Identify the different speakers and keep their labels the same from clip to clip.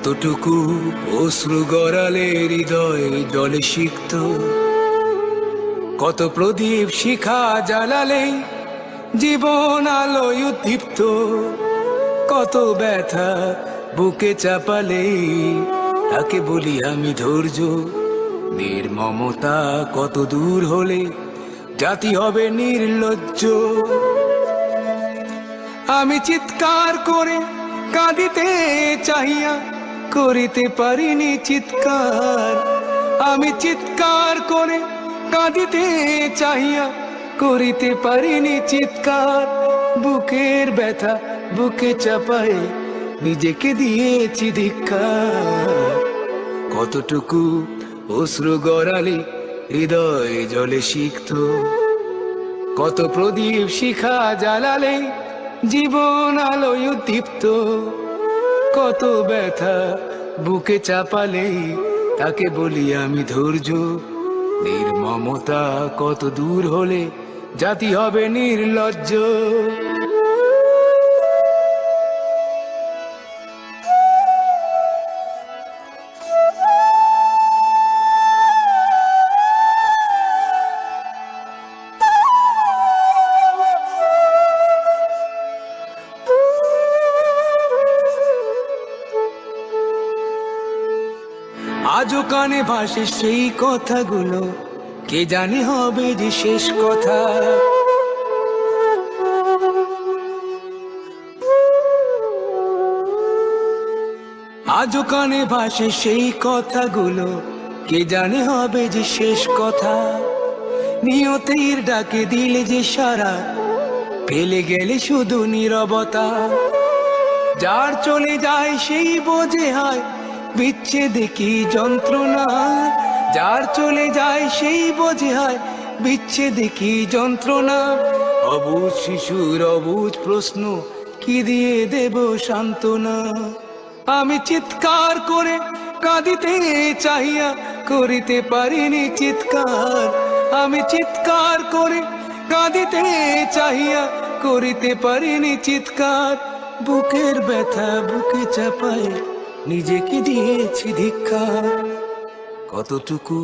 Speaker 1: কতটুকু অশ্রু গড়ালে হৃদয় জলে সিক্ত, কত প্রদীপ শিখা জ্বালালে জীবন আলোয় উদ্দীপ্ত, কত ব্যথা বুকে চাপালে তাকে বলি আমি ধৈর্য। নির্মমতা কত দূর হলে জাতি হবে নির্লজ্জ। আমি চিৎকার করে কাঁদিতে চাহিয়া করিতে পারিনি চিৎকার। আমি চিৎকার করে কাঁদিতে চাহিয়া করিতে পারিনি চিৎকার। বুকের ব্যথা বুকে চাপায় নিজেকে দিয়েছি ধিক্কার। কতটুকু অশ্রু গড়ালে হৃদয় জলে সিক্ত, কত প্রদীপ শিখা জ্বালালে জীবন আলোয় উদ্দীপ্ত, কত ব্যথা বুকে চাপালে তাকে বলি আমি ধৈর্য। নির্মমতা কত দূর হলে জাতি হবে নির্লজ্জ। আজও কানে ভাসে সেই কথাগুলো, কে জানে হবে যে শেষ কথা। আজও কানে ভাসে সেই কথাগুলো, কে জানে হবে যে শেষ কথা। নিয়তির ডাকে দিলে যে সারা, ফেলে গেলে শুধু নীরবতা। যার চলে যায় সেই বোঝে হয় বিচ্ছেদে কি যন্ত্রণা। যার চলে যায় সেই বোঝে হয় বিচ্ছেদে কি যন্ত্রণা। অবুঝ শিশুর অবুঝ প্রশ্ন, কি দিয়ে দেব সান্ত্বনা। আমি চিৎকার করে কাঁদিতে চাহিয়া করিতে পারিনি চিৎকার। আমি চিৎকার করে কাঁদিতে চাহিয়া করিতে পারিনি চিৎকার। বুকের ব্যথা বুকে চাপায় নিজেকে দিয়েছি ধিক্কার। কতটুকু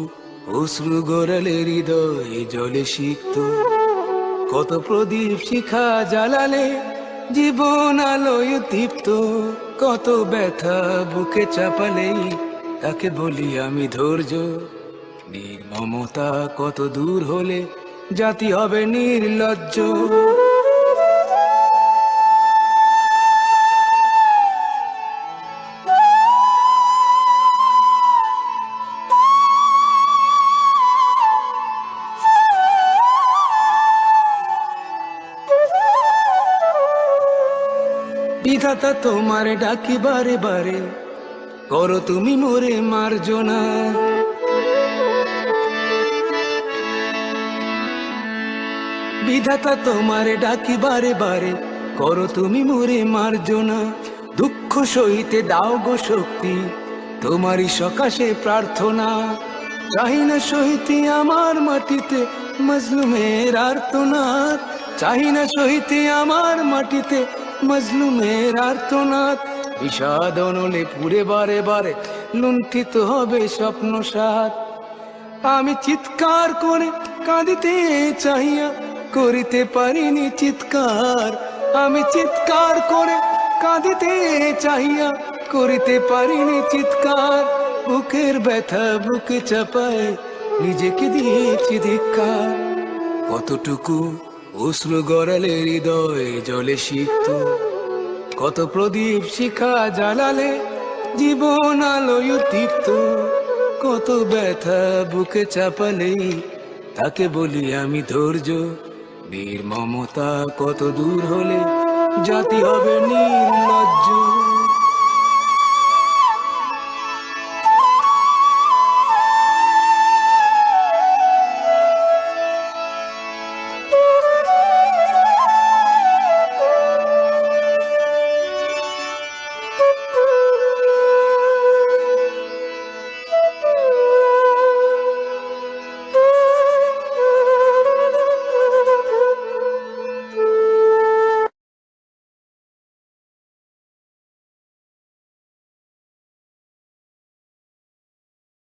Speaker 1: অশ্রু গড়ালে হৃদয় জলে সিক্ত, কত প্রদীপ শিখা জ্বালালে জীবন আলোয় দীপ্ত, কত ব্যথা বুকে চাপালে তাকে বলি আমি ধৈর্য। নির্মমতা কত দূর হলে জাতি হবে নির্লজ্জ। বিধাতা তোমার ডাকি বারে বারে, করো তুমি মোরে মার্জনা। বিধাতা তোমার ডাকি বারে বারে, করো তুমি মোরে মার্জনা। দুঃখ সইতে দাও গো শক্তি, তোমারই সকাশে প্রার্থনা। চাহি না সইতে আমার মাটিতে মজলুমের আর্তনাদ। চাহি না সইতে আমার মাটিতে মজলুমের আর্তনাদ। বিষাদ অনলে পুরে বারে বারে লুণ্ঠিত হবে স্বপ্ন সাথ। আমি চিৎকার করে কাঁদিতে চাহিয়া করিতে পারিনি চিৎকার। আমি চিৎকার করে কাঁদিতে চাহিয়া করিতে পারিনি চিৎকার। বুকের ব্যথা বুকে চাপায় নিজেকে দিয়েছি ধিক্কার। কতটুকু অশ্রু গড়ালে হৃদয় জলে সিক্ত, কত প্রদীপ শিখা জ্বালালে জীবন আলোয় দীপ্ত, কত ব্যথা বুকে চাপালে তাকে বলি আমি ধৈর্য। নির্মমতা কত দূর হলে জাতি হবে নির্লজ্জ।